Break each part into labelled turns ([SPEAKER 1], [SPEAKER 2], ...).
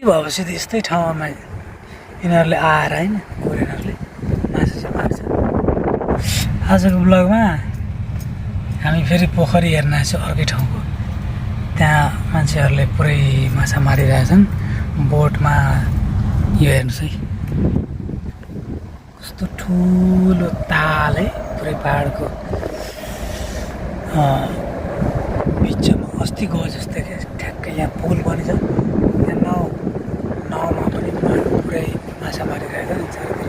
[SPEAKER 1] भएपछि त यस्तै ठाउँमा यिनीहरूले आएर होइन कोरियनहरूले माछा चाहिँ मार्छ। आजको ब्लगमा हामी फेरि पोखरी हेर्न आएको छौँ अर्कै ठाउँको। त्यहाँ मान्छेहरूले पुरै माछा मारिरहेछन् बोटमा। यो हेर्नुहोस् है कस्तो ठुलो ताल है, पुरै पाहाडको बिचमा अस्ति गयो जस्तै क्या। ठ्याक्कै यहाँ पुल पनि छ, त्यहाँ नाउँमा पनि पुरै माछा मारिरहेको छ। चारैतिर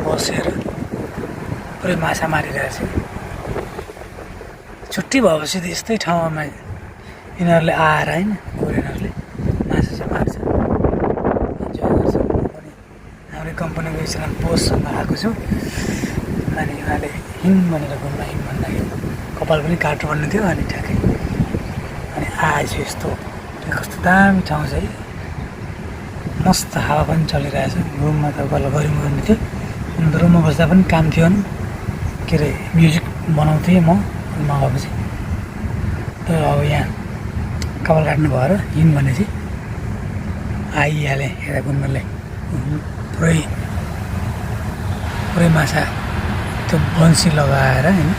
[SPEAKER 1] बसेर पुरै माछा मारिरहेछ। छुट्टी भएपछि त यस्तै ठाउँमा यिनीहरूले आएर होइन कोरियनहरूले माछा चाहिँ मार्छ, इन्जोय गर्छ। पनि हाम्रो कम्पनीको एकजना बोससँग आएको छु। अनि उहाँले हिँड भनेर घुम्न हिँड भन्दाखेरि कपाल पनि काट्नुपर्ने थियो। अनि ठ्याक्कै अनि आएछु। यस्तो कस्तो दामी ठाउँ छ है, मस्त हावा पनि चलिरहेछ। रुममा त गल्ल गरौँ गर्ने थियो, अन्त रुममा बस्दा पनि काम थियो नि, के अरे म्युजिक बनाउँथेँ म नगएपछि। तर अब यहाँ कपाल काट्नु भएर हिँड भनेपछि आइहालेँ यता घुम्नलाई। पुरै पुरै माछा त्यो बन्सी लगाएर होइन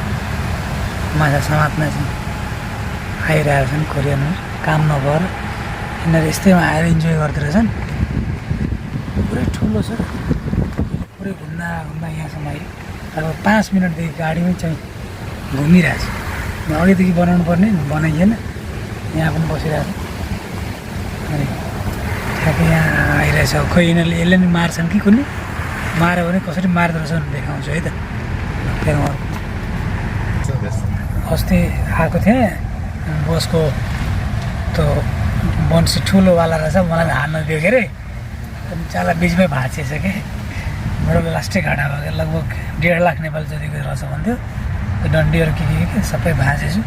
[SPEAKER 1] माछा समात्न चाहिँ आइरहेको छन् कोरियनहरू। काम नभएर यिनीहरू यस्तैमा आएर इन्जोय गर्दो रहेछन्। पुरै ठुलो छ, पुरै घुम्दा यहाँसम्म आयो। अब 5 मिनटदेखि गाडीमै चाहिँ घुमिरहेछ। अघिदेखि बनाउनु पर्ने बनाइएन, यहाँ पनि बसिरहेको छ। अनि ठ्याक्कै यहाँ आइरहेछ। खोइ यिनीहरूले यसले नि मार्छन् कि कुनै माऱ्यो भने कसरी मार्दो रहेछ भने देखाउँछु है त। फेरि अस्ति आएको थिएँ, बसको त्यो बन्सी ठुलोवाला रहेछ, मलाई हान्न दियो के अरे। अनि चाला बिचमै भाँचिएछ कि मेरो लास्टै घाटा भयो। लगभग 1.5 लाख नेपाल जतिको रहेछ भन्थ्यो। त्यो डन्डीहरू के सबै भाँचेछु।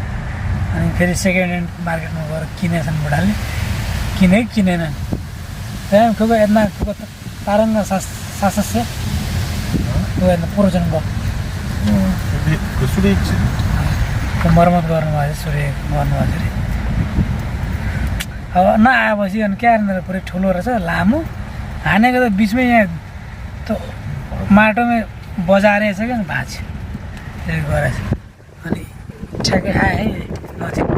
[SPEAKER 1] अनि फेरि सेकेन्ड ह्यान्ड मार्केटमा गएर किनेछन् बुढाले, किनेनन्। त्यहाँ खुबै यता खुब तारङ्ग सासस्य हेर्नु पुरोजन गयो। मर्मत गर्नुभएको छ, सूर्य गर्नुभएको छ अरे। अब नआएपछि अनि क्या भनेर पुरै ठुलो रहेछ, लामो हानेको त बिचमै यहाँ त माटोमै बजारेछ क्या, अनि भाँच्यो। त्यसले गरेछ। अनि ठ्याक्कै आएँ है नजिक,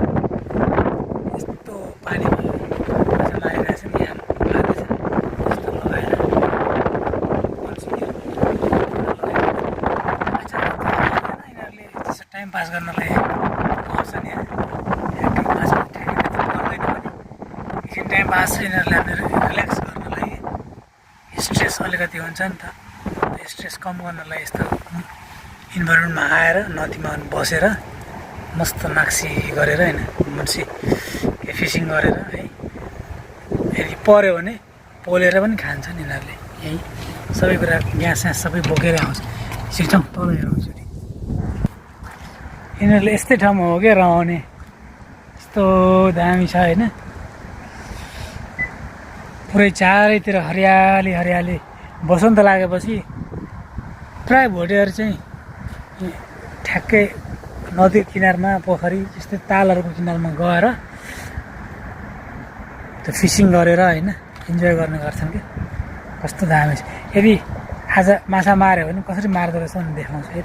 [SPEAKER 1] यस्तो पानी लगाइरहेछ नि, यहाँ लाग्दैछ यस्तो लगाएर यिनीहरूले त्यसो टाइम पास गर्नलाई आउँछन् यहाँ। एकछिन टाइम पास यिनीहरूले रिल्याक्स गर्नलाई, स्ट्रेस अलिकति हुन्छ नि त, स्ट्रेस कम गर्नलाई यस्तो इन्भाइरोमेन्टमा आएर नदीमा बसेर मस्त नाक्सी गरेर होइन मुन्सी फिसिङ गरेर है। यदि पऱ्यो भने पोलेर पनि खान्छन् यिनीहरूले। यहीँ सबै कुरा ग्यास सबै बोकेर आउँछ। सिक्छौँ तल हेराउँछु नि, यिनीहरूले यस्तै ठाउँमा हो क्या रहने। यस्तो दामी छ होइन, पुरै चारैतिर हरियाली हरियाली। बसन्त लागेपछि प्रायः भोटेहरू चाहिँ ठ्याक्कै नदी किनारमा, पोखरी जस्तै तालहरूको किनारमा गएर त्यो फिसिङ गरेर होइन इन्जोय गर्ने गर्छन् क्या। कस्तो दामी छ। यदि आज माछा माऱ्यो भने कसरी मार्दो रहेछ भने देखाउँछु है त।